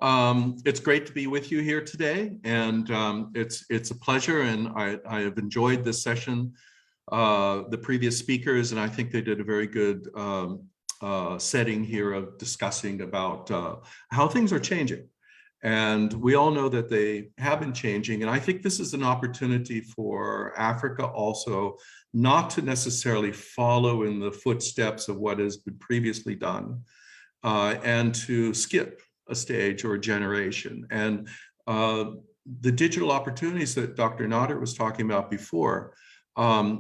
It's great to be with you here today, and it's a pleasure, and I have enjoyed this session, the previous speakers, and I think they did a very good setting here of discussing about how things are changing. And we all know that they have been changing, and I think this is an opportunity for Africa also not to necessarily follow in the footsteps of what has been previously done, and to skip a stage or a generation. And the digital opportunities that Dr. Nader was talking about before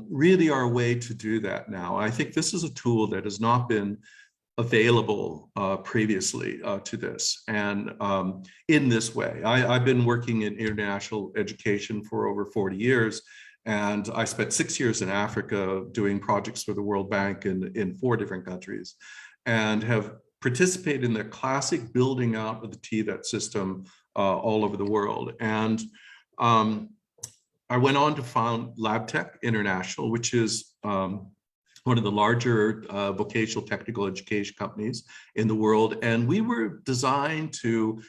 really are a way to do that now. I think this is a tool that has not been available previously to this, and in this way. I've been working in international education for over 40 years, and I spent 6 years in Africa doing projects for the World Bank in 4 different countries, and have participated in the classic building out of the TVET system all over the world. And I went on to found LabTech International, which is one of the larger vocational technical education companies in the world. And we were designed to,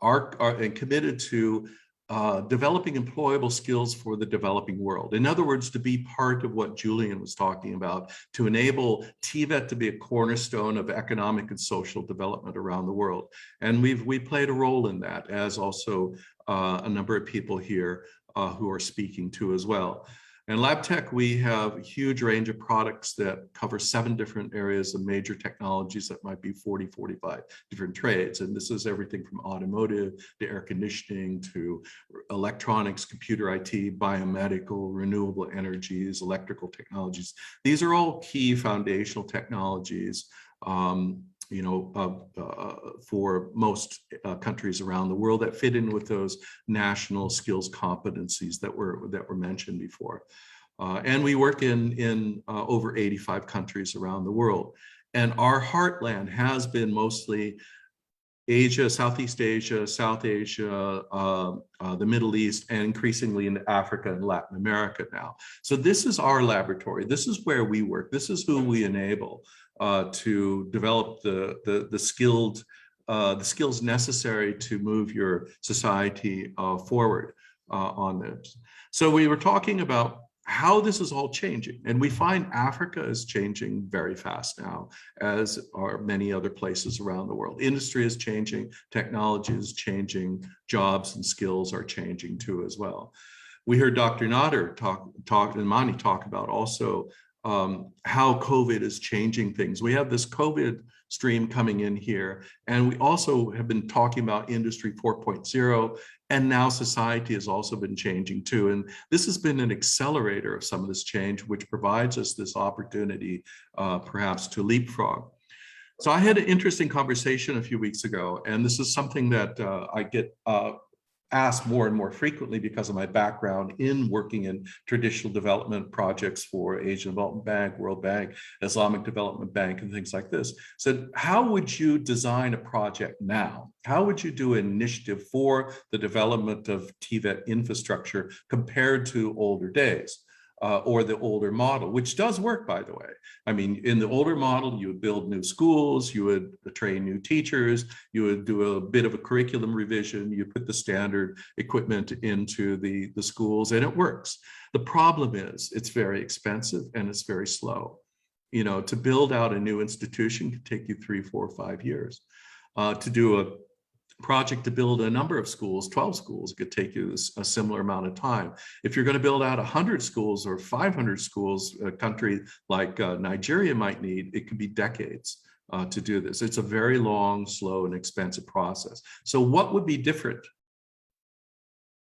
and committed to developing employable skills for the developing world. In other words, to be part of what Julian was talking about, to enable TVET to be a cornerstone of economic and social development around the world. And we played a role in that, as also a number of people here who are speaking to as well. In LabTech, we have a huge range of products that cover 7 different areas of major technologies that might be 40, 45 different trades. And this is everything from automotive to air conditioning to electronics, computer IT, biomedical, renewable energies, electrical technologies. These are all key foundational technologies for most countries around the world that fit in with those national skills competencies that were mentioned before. And we work in over 85 countries around the world. And our heartland has been mostly Asia, Southeast Asia, South Asia, the Middle East, and increasingly in Africa and Latin America now. So this is our laboratory. This is where we work. This is who we enable to develop the skills necessary to move your society forward on this. So we were talking about how this is all changing, and we find Africa is changing very fast now, as are many other places around the world. Industry is changing, technology is changing, jobs and skills are changing too as well. We heard Dr. Nader and Mani talk about also how COVID is changing things. We have this COVID stream coming in here, and we also have been talking about Industry 4.0, and now society has also been changing too. And this has been an accelerator of some of this change, which provides us this opportunity perhaps to leapfrog. So I had an interesting conversation a few weeks ago, and this is something that I get asked more and more frequently because of my background in working in traditional development projects for Asian Development Bank, World Bank, Islamic Development Bank, and things like this. So how would you design a project now? How would you do an initiative for the development of TVET infrastructure compared to older days? Or the older model, which does work, by the way. I mean, in the older model, you would build new schools, you would train new teachers, you would do a bit of a curriculum revision, you put the standard equipment into the schools, and it works. The problem is it's very expensive and it's very slow. You know, to build out a new institution could take you 3, 4, 5 years. To do a project to build a number of schools, 12 schools, could take you a similar amount of time. If you're going to build out 100 schools or 500 schools, a country like Nigeria might need, it could be decades to do this. It's a very long, slow, and expensive process. So what would be different